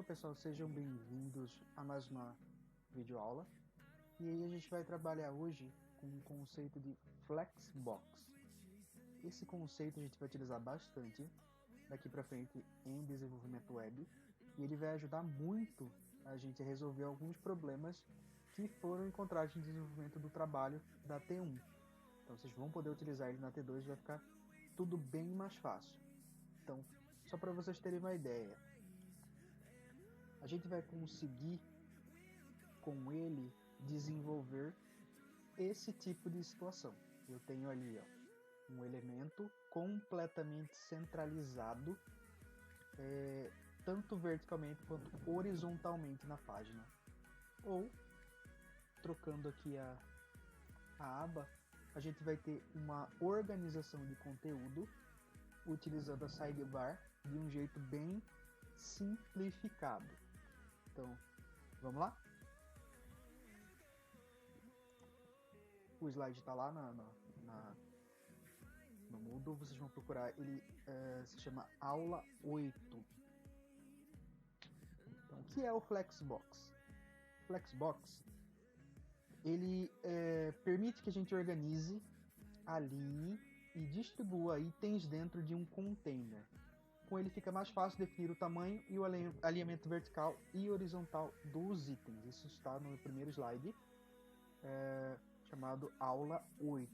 Então pessoal, sejam bem-vindos a mais uma videoaula. E aí a gente vai trabalhar hoje com o conceito de Flexbox. Esse conceito a gente vai utilizar bastante daqui para frente em desenvolvimento web. E ele vai ajudar muito a gente a resolver alguns problemas que foram encontrados no desenvolvimento do trabalho da T1. Então vocês vão poder utilizar ele na T2 e vai ficar tudo bem mais fácil. Então, só para vocês terem uma ideia, a gente vai conseguir com ele desenvolver esse tipo de situação. Eu tenho ali um elemento completamente centralizado, tanto verticalmente quanto horizontalmente na página. Ou, trocando aqui a aba, a gente vai ter uma organização de conteúdo utilizando a sidebar de um jeito bem simplificado. Então, vamos lá? O slide está lá no Moodle, vocês vão procurar, ele se chama Aula 8. Então, o que é o Flexbox? Flexbox, ele permite que a gente organize, alinhe e distribua itens dentro de um container. Com ele fica mais fácil definir o tamanho e o alinhamento vertical e horizontal dos itens. Isso está no primeiro slide, chamado Aula 8.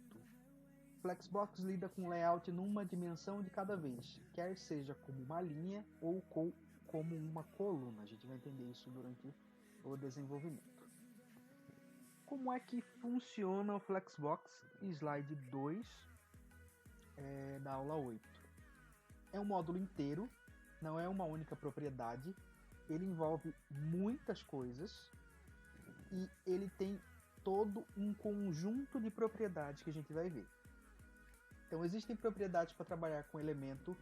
Flexbox lida com layout numa dimensão de cada vez, quer seja como uma linha ou como uma coluna. A gente vai entender isso durante o desenvolvimento. Como é que funciona o Flexbox? Slide 2 da aula 8. É um módulo inteiro, não é uma única propriedade, ele envolve muitas coisas e ele tem todo um conjunto de propriedades que a gente vai ver. Então existem propriedades para trabalhar com elemento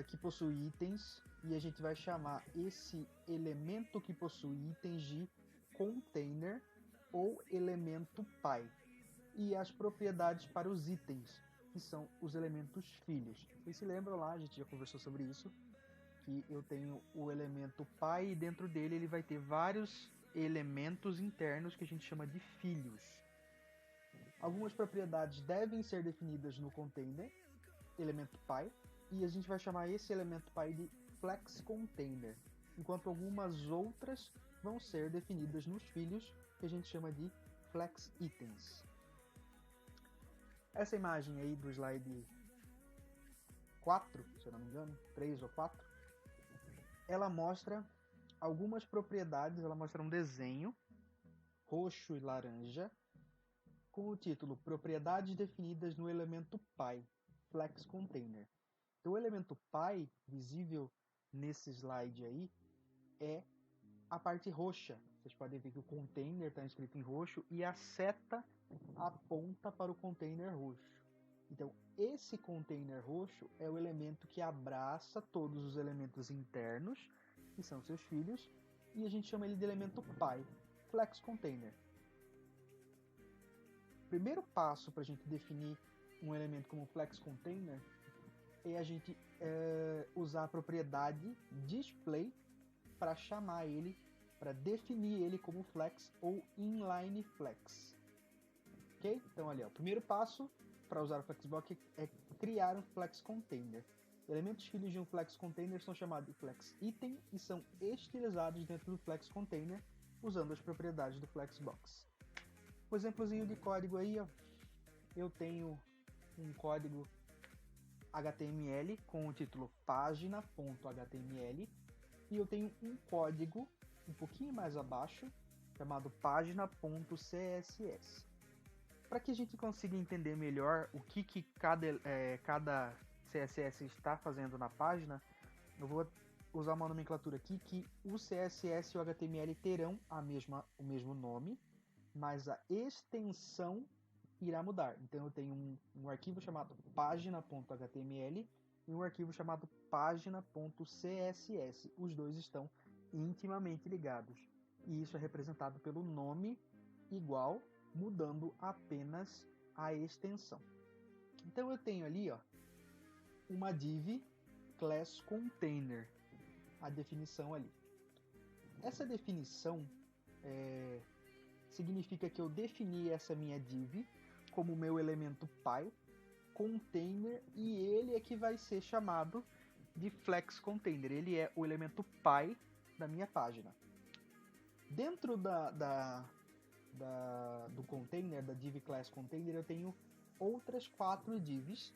que possui itens, e a gente vai chamar esse elemento que possui itens de container ou elemento pai. E as propriedades para os itens, que são os elementos filhos. Vocês se lembram lá, a gente já conversou sobre isso, que eu tenho o elemento pai e dentro dele ele vai ter vários elementos internos que a gente chama de filhos. Algumas propriedades devem ser definidas no container, elemento pai, e a gente vai chamar esse elemento pai de flex container, enquanto algumas outras vão ser definidas nos filhos, que a gente chama de flex itens. Essa imagem aí do slide 4, se eu não me engano, 3 ou 4, ela mostra algumas propriedades, ela mostra um desenho roxo e laranja com o título Propriedades definidas no elemento pai, Flex Container. Então, o elemento pai, visível nesse slide aí, é a parte roxa. Vocês podem ver que o container está escrito em roxo e a seta aponta para o container roxo. Então, esse container roxo é o elemento que abraça todos os elementos internos, que são seus filhos, e a gente chama ele de elemento pai, Flex Container. O primeiro passo para a gente definir um elemento como Flex Container é a gente usar a propriedade display para chamar ele, para definir ele como flex ou inline flex. Ok? Então ali, o primeiro passo para usar o Flexbox é criar um Flex Container. Elementos filhos de um Flex Container são chamados de Flex Item e são estilizados dentro do Flex Container usando as propriedades do Flexbox. Um exemplozinho de código aí, eu tenho um código HTML com o título página.html e eu tenho um código um pouquinho mais abaixo chamado página.css. Para que a gente consiga entender melhor o que cada CSS está fazendo na página, eu vou usar uma nomenclatura aqui que o CSS e o HTML terão o mesmo nome, mas a extensão irá mudar. Então eu tenho um arquivo chamado página.html e um arquivo chamado página.css. Os dois estão intimamente ligados. E isso é representado pelo nome igual, mudando apenas a extensão. Então eu tenho ali uma div class container, a definição ali. Essa definição significa que eu defini essa minha div como meu elemento pai, container, e ele é que vai ser chamado de flex container. Ele é o elemento pai da minha página. Dentro do container, da div class container, eu tenho outras 4 divs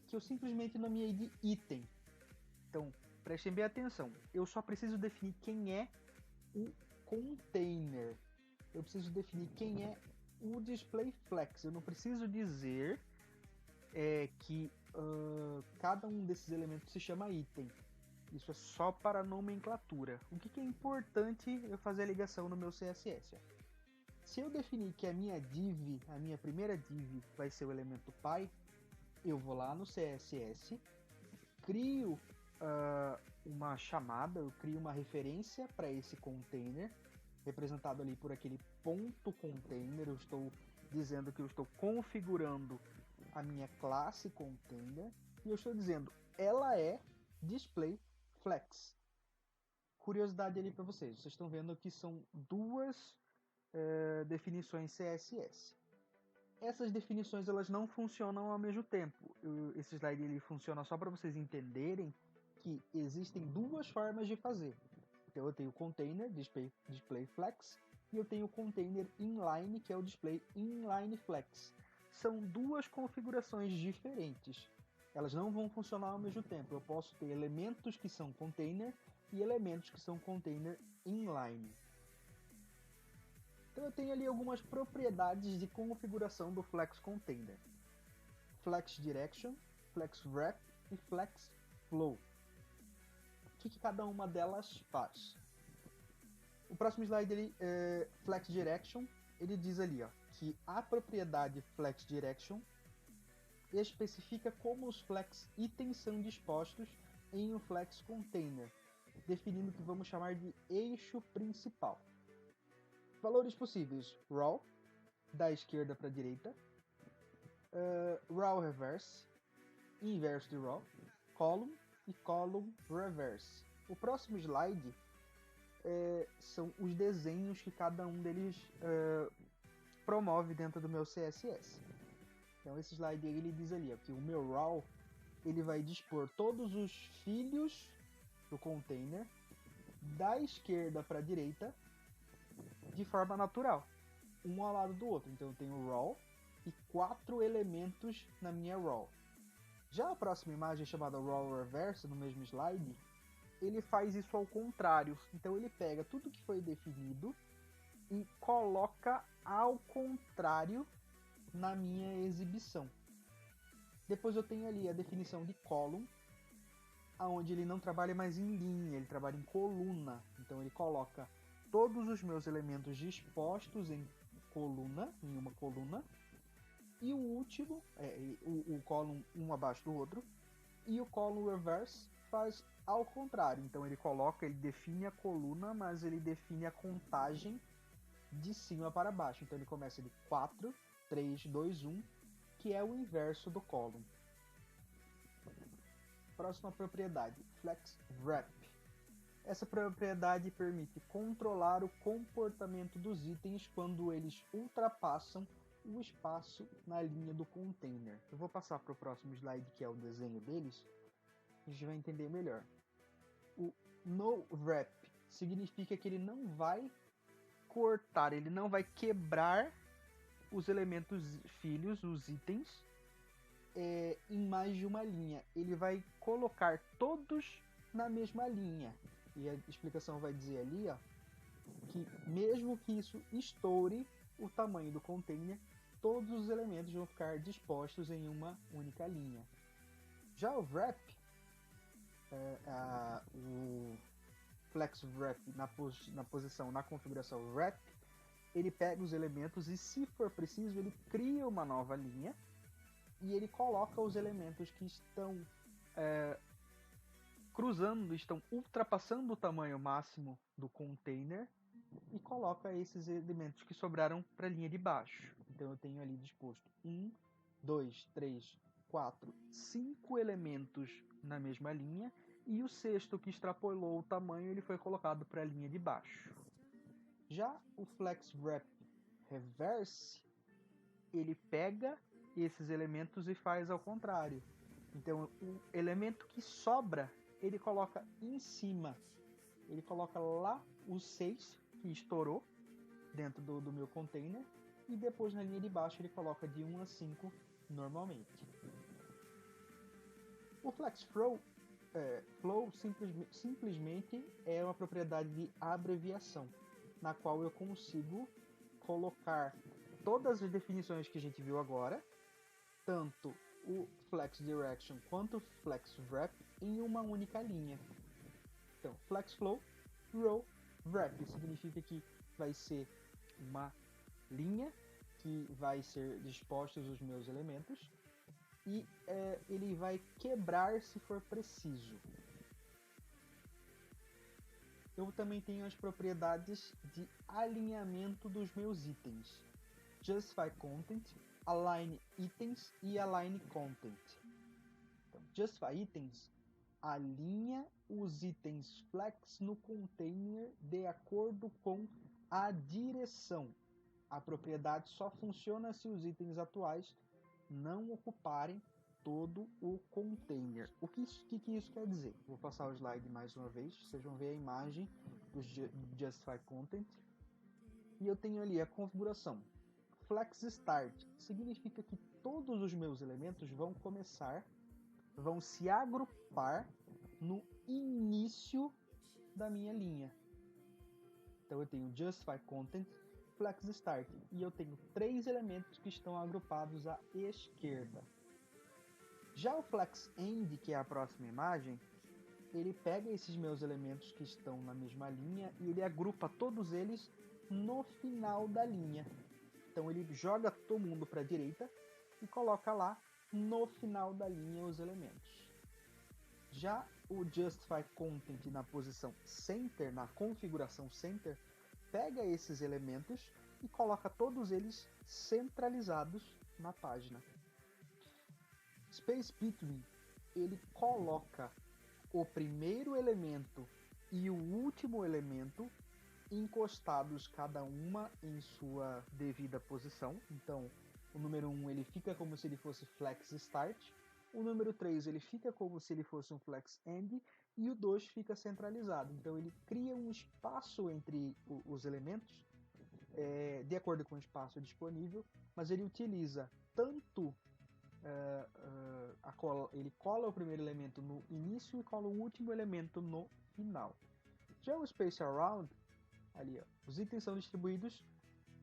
que eu simplesmente nomeei de item. Então, prestem bem atenção. Eu só preciso definir quem é o container. Eu preciso definir quem é o display flex. Eu não preciso dizer que cada um desses elementos se chama item. Isso é só para nomenclatura. O que é importante eu fazer a ligação no meu CSS? Se eu definir que a minha primeira div vai ser o elemento pai, eu vou lá no CSS, crio uma chamada, eu crio uma referência para esse container, representado ali por aquele ponto container. Eu estou dizendo que eu estou configurando a minha classe container e eu estou dizendo ela é display flex. Curiosidade ali para vocês estão vendo que são duas definições CSS. Essas definições elas não funcionam ao mesmo tempo. Esse slide ele funciona só para vocês entenderem que existem duas formas de fazer. Então eu tenho o container display flex e eu tenho o container inline, que é o display inline flex. São duas configurações diferentes. Elas não vão funcionar ao mesmo tempo. Eu posso ter elementos que são container e elementos que são container inline. Então eu tenho ali algumas propriedades de configuração do Flex Container. Flex Direction, Flex Wrap e Flex Flow. O que cada uma delas faz? O próximo slide, Flex Direction, ele diz ali que a propriedade Flex Direction especifica como os Flex itens são dispostos em um Flex Container, definindo o que vamos chamar de eixo principal. Valores possíveis: raw, da esquerda para a direita, raw reverse, inverso de raw, column e column reverse. O próximo slide são os desenhos que cada um deles promove dentro do meu CSS. Então esse slide aí, ele diz ali que o meu raw ele vai dispor todos os filhos do container da esquerda para a direita de forma natural, um ao lado do outro. Então eu tenho raw e 4 elementos na minha raw. Já a próxima imagem, chamada raw reverse, no mesmo slide, ele faz isso ao contrário. Então ele pega tudo que foi definido e coloca ao contrário na minha exibição. Depois eu tenho ali a definição de column, onde ele não trabalha mais em linha, ele trabalha em coluna. Então ele coloca todos os meus elementos dispostos em uma coluna, e o último, o column um abaixo do outro, e o column reverse faz ao contrário. Então ele define a coluna, mas ele define a contagem de cima para baixo. Então ele começa de 4, 3, 2, 1, que é o inverso do column. Próxima propriedade, Flex Wrap. Essa propriedade permite controlar o comportamento dos itens quando eles ultrapassam o espaço na linha do container. Eu vou passar para o próximo slide, que é o desenho deles. A gente vai entender melhor. O No Wrap significa que ele não vai cortar, ele não vai quebrar os elementos filhos, os itens, em mais de uma linha. Ele vai colocar todos na mesma linha. E a explicação vai dizer ali que mesmo que isso estoure o tamanho do container, todos os elementos vão ficar dispostos em uma única linha. Já o wrap, o flex wrap na configuração wrap, ele pega os elementos e, se for preciso, ele cria uma nova linha e ele coloca os elementos que estão estão ultrapassando o tamanho máximo do container e coloca esses elementos que sobraram para a linha de baixo. Então eu tenho ali disposto 1, 2, 3, 4, 5 elementos na mesma linha e o sexto, que extrapolou o tamanho, ele foi colocado para a linha de baixo. Já o Flex Wrap Reverse, ele pega esses elementos e faz ao contrário. Então, o elemento que sobra, ele coloca em cima. Ele coloca lá o 6, que estourou dentro do meu container, e depois na linha de baixo ele coloca de 1 a 5 normalmente. O Flex Flow simplesmente é uma propriedade de abreviação, na qual eu consigo colocar todas as definições que a gente viu agora, tanto o Flex Direction quanto o Flex Wrap, em uma única linha. Então, Flex Flow, Row, Wrap significa que vai ser uma linha que vai ser dispostos os meus elementos e ele vai quebrar se for preciso. Eu também tenho as propriedades de alinhamento dos meus itens: Justify Content, Align Items e Align Content. Então, Justify Items alinha os itens Flex no container de acordo com a direção. A propriedade só funciona se os itens atuais não ocuparem todo o container. O que isso quer dizer? Vou passar o slide mais uma vez, vocês vão ver a imagem do Justify Content. E eu tenho ali a configuração. Flex Start significa que todos os meus elementos vão se agrupar no início da minha linha. Então eu tenho Justify Content, Flex Start, e eu tenho 3 elementos que estão agrupados à esquerda. Já o Flex End, que é a próxima imagem, ele pega esses meus elementos que estão na mesma linha e ele agrupa todos eles no final da linha. Então ele joga todo mundo para a direita e coloca lá no final da linha os elementos. Já o Justify Content na posição Center, na configuração Center, pega esses elementos e coloca todos eles centralizados na página. Space Between, ele coloca o primeiro elemento e o último elemento encostados cada uma em sua devida posição. Então, o número 1 ele fica como se ele fosse Flex Start, o número 3 ele fica como se ele fosse um Flex End, e o 2 fica centralizado. Então ele cria um espaço entre os elementos, de acordo com o espaço disponível, mas ele utiliza tanto ele cola o primeiro elemento no início e cola o último elemento no final. Já o Space Around, ali, ó, os itens são distribuídos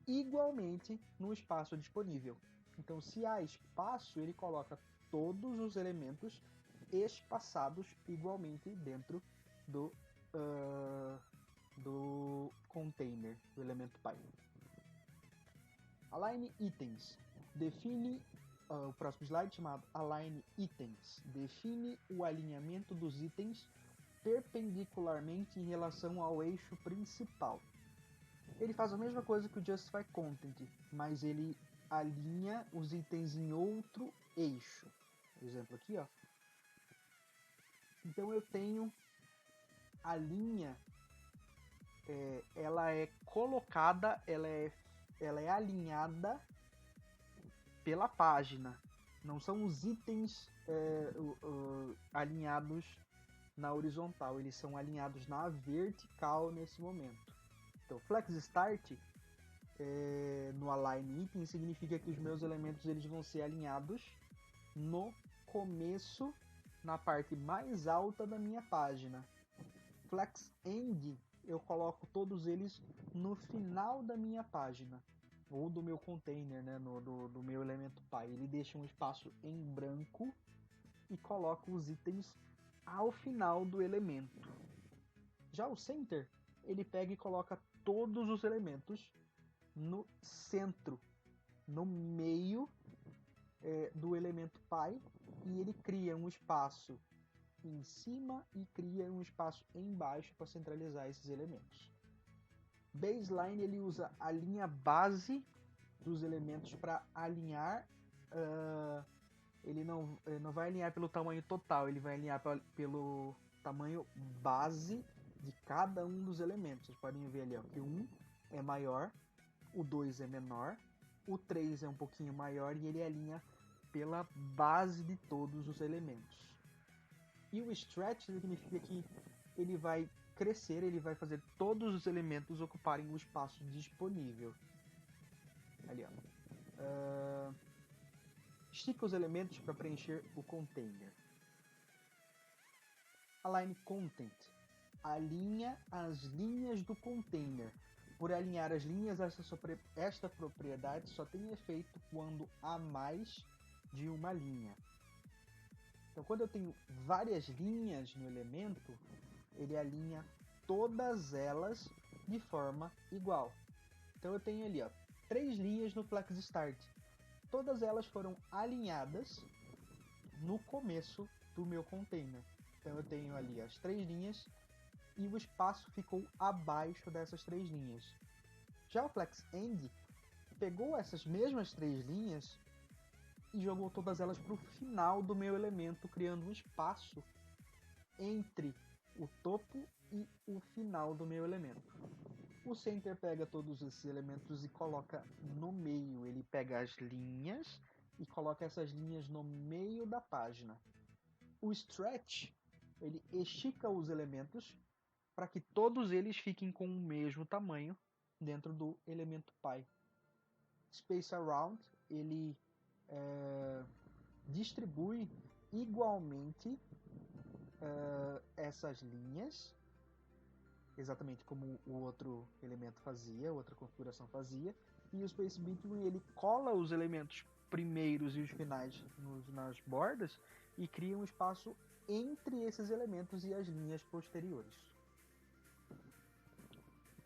igualmente no espaço disponível. Então, se há espaço, ele coloca todos os elementos espaçados igualmente dentro do container, do elemento pai. Align Items define o próximo slide, chamado Align Items, define o alinhamento dos itens perpendicularmente em relação ao eixo principal. Ele faz a mesma coisa que o Justify Content, mas ele alinha os itens em outro eixo. Por exemplo, aqui, ó. Então eu tenho a linha, ela é colocada, ela é alinhada pela página. Não são os itens alinhados na horizontal, eles são alinhados na vertical nesse momento. Então, Flex Start no Align Item significa que os meus elementos eles vão ser alinhados no começo, na parte mais alta da minha página. Flex End, eu coloco todos eles no final da minha página, ou do meu container, né, do meu elemento pai. Ele deixa um espaço em branco e coloca os itens ao final do elemento. Já o Center, ele pega e coloca todos os elementos no centro, no meio do elemento pai, e ele cria um espaço em cima e cria um espaço embaixo para centralizar esses elementos. Baseline, ele usa a linha base dos elementos para alinhar. Ele não vai alinhar pelo tamanho total, ele vai alinhar tamanho base de cada um dos elementos. Vocês podem ver ali, ó, que o 1 é maior, o 2 é menor, o 3 é um pouquinho maior e ele alinha pela base de todos os elementos. E o stretch significa que ele vai crescer, ele vai fazer todos os elementos ocuparem o espaço disponível. Ali, ó. Estica os elementos para preencher o container. Align content. Alinha as linhas do container. Por alinhar as linhas, esta propriedade só tem efeito quando há mais de uma linha. Então, quando eu tenho várias linhas no elemento, ele alinha todas elas de forma igual. Então, eu tenho ali, ó, 3 linhas no flex start. Todas elas foram alinhadas no começo do meu container. Então, eu tenho ali as 3 linhas e o espaço ficou abaixo dessas 3 linhas. Já o flex end pegou essas mesmas 3 linhas e jogou todas elas para o final do meu elemento, criando um espaço entre o topo e o final do meu elemento. O center pega todos esses elementos e coloca no meio. Ele pega as linhas e coloca essas linhas no meio da página. O stretch, ele estica os elementos para que todos eles fiquem com o mesmo tamanho dentro do elemento pi. Space around, ele distribui igualmente essas linhas, exatamente como o outro elemento fazia, outra configuração fazia, e o Space Between ele cola os elementos primeiros e os finais nas bordas e cria um espaço entre esses elementos e as linhas posteriores.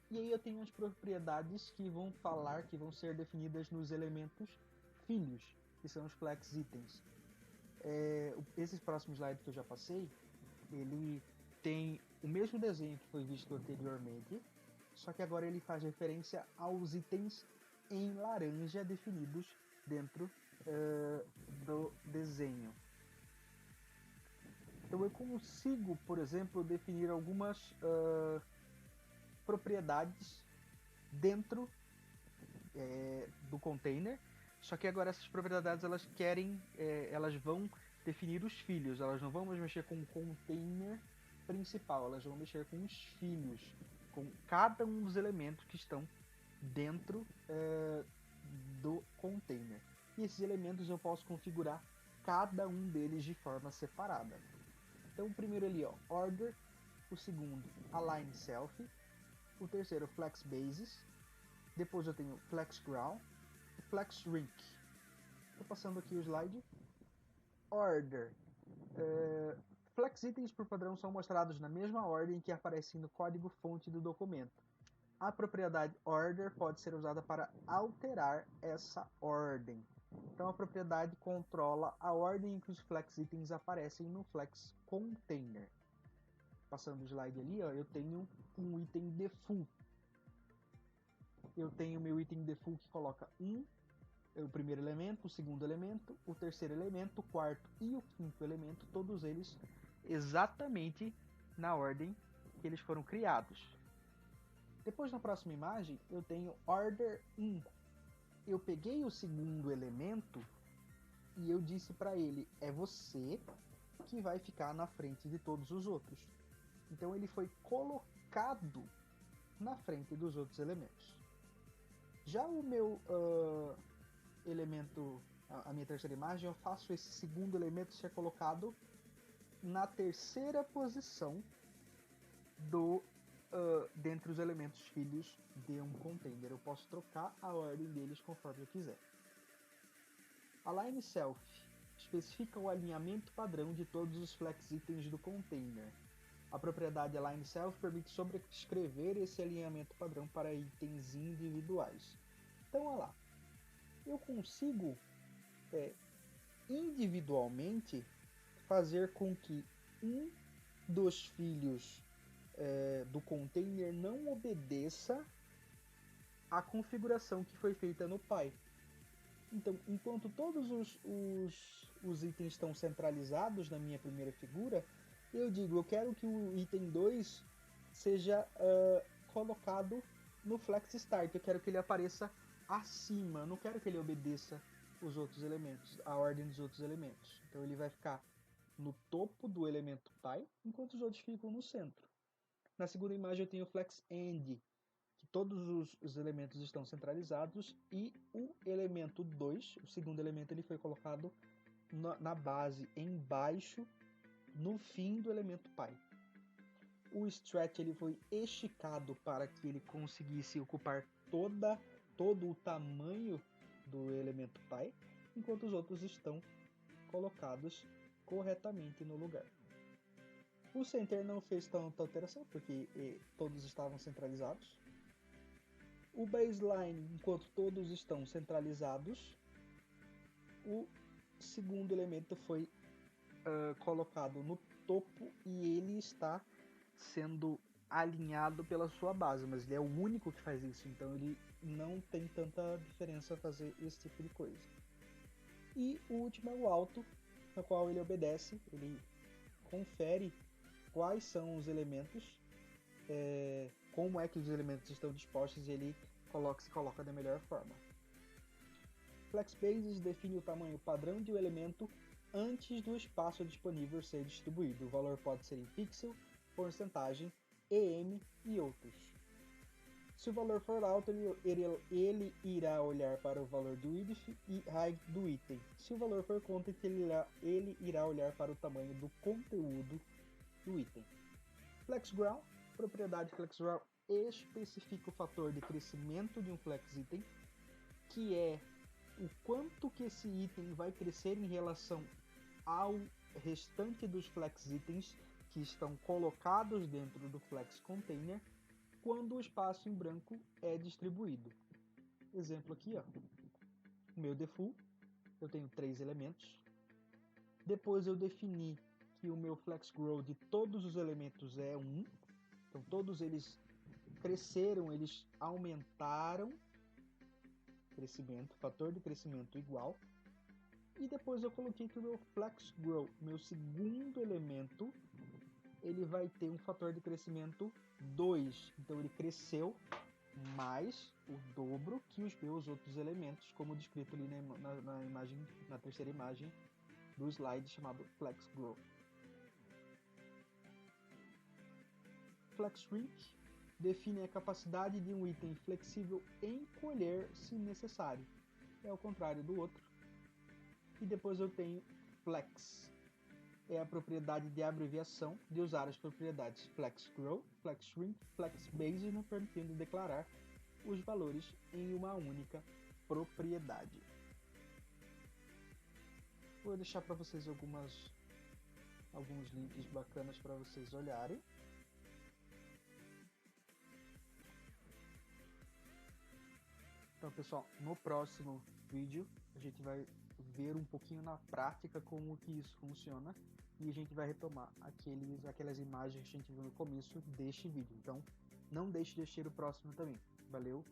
E aí eu tenho as propriedades que vão ser definidas nos elementos filhos, que são os flex itens. Esses próximos slides que eu já passei, ele tem o mesmo desenho que foi visto anteriormente, só que agora ele faz referência aos itens em laranja definidos dentro do desenho. Então eu consigo, por exemplo, definir algumas propriedades dentro do container, só que agora essas propriedades elas vão definir os filhos, elas não vão mais mexer com o container principal, elas vão mexer com os filhos, com cada um dos elementos que estão dentro do container. E esses elementos eu posso configurar cada um deles de forma separada. Então o primeiro ali, ó, order, o segundo align self, o terceiro flex basis, depois eu tenho flex ground e flex rank. Estou passando aqui o slide. Order. Flex itens por padrão são mostrados na mesma ordem que aparecem no código fonte do documento. A propriedade order pode ser usada para alterar essa ordem. Então a propriedade controla a ordem em que os flex itens aparecem no flex container. Passando o slide ali, ó, eu tenho um item default. Eu tenho meu item default que coloca o primeiro elemento, o segundo elemento, o terceiro elemento, o quarto e o quinto elemento, todos eles exatamente na ordem que eles foram criados. Depois, na próxima imagem, eu tenho order 1. Eu peguei o segundo elemento e eu disse para ele, é você que vai ficar na frente de todos os outros. Então ele foi colocado na frente dos outros elementos. Já o meu elemento, a minha terceira imagem, eu faço esse segundo elemento ser colocado na terceira posição dentre os elementos filhos de um container. Eu posso trocar a ordem deles conforme eu quiser. Align self especifica o alinhamento padrão de todos os flex itens do container. A propriedade align self permite sobrescrever esse alinhamento padrão para itens individuais. Então, olha lá, eu consigo individualmente fazer com que um dos filhos do container não obedeça à configuração que foi feita no pi. Então, enquanto todos os itens estão centralizados na minha primeira figura, Eu digo, eu quero que o item 2 seja colocado no Flex Start. Eu quero que ele apareça acima. Eu não quero que ele obedeça os outros elementos, a ordem dos outros elementos. Então ele vai ficar no topo do elemento Pi, enquanto os outros ficam no centro. Na segunda imagem eu tenho o Flex End, que todos os elementos estão centralizados, e o elemento 2, o segundo elemento, ele foi colocado na base, embaixo, no fim do elemento Pi. O stretch ele foi esticado para que ele conseguisse ocupar todo o tamanho do elemento Pi, enquanto os outros estão colocados corretamente no lugar. O center não fez tanta alteração, porque todos estavam centralizados. O baseline, enquanto todos estão centralizados, o segundo elemento foi colocado no topo e ele está sendo alinhado pela sua base, mas ele é o único que faz isso, então ele não tem tanta diferença fazer esse tipo de coisa. E o último é o alto, no qual ele obedece, ele confere quais são os elementos, como é que os elementos estão dispostos, e ele se coloca da melhor forma. FlexBases define o tamanho padrão de um elemento antes do espaço disponível ser distribuído. O valor pode ser em pixel, porcentagem, EM e outros. Se o valor for alto, ele irá olhar para o valor do width e height do item. Se o valor for content, ele irá olhar para o tamanho do conteúdo do item. FlexGround, propriedade FlexGround especifica o fator de crescimento de um flex item, que é o quanto que esse item vai crescer em relação ao restante dos flex itens que estão colocados dentro do flex container quando o espaço em branco é distribuído. Exemplo aqui, ó. O meu default, eu tenho 3 elementos. Depois eu defini que o meu flex grow de todos os elementos é 1. Então todos eles cresceram, eles aumentaram crescimento, fator de crescimento igual. E depois eu coloquei que o meu flex grow, meu segundo elemento, ele vai ter um fator de crescimento 2. Então ele cresceu mais o dobro que os meus outros elementos, como descrito ali na imagem, na terceira imagem do slide chamado flex grow. Flex shrink define a capacidade de um item flexível encolher se necessário. É o contrário do outro. E depois eu tenho flex. É a propriedade de abreviação de usar as propriedades flex grow, flex shrink, flex base, não permitindo declarar os valores em uma única propriedade. Vou deixar para vocês alguns links bacanas para vocês olharem. Então, pessoal, no próximo vídeo a gente vai ver um pouquinho na prática como que isso funciona e a gente vai retomar aquelas imagens que a gente viu no começo deste vídeo. Então, não deixe de assistir o próximo também. Valeu!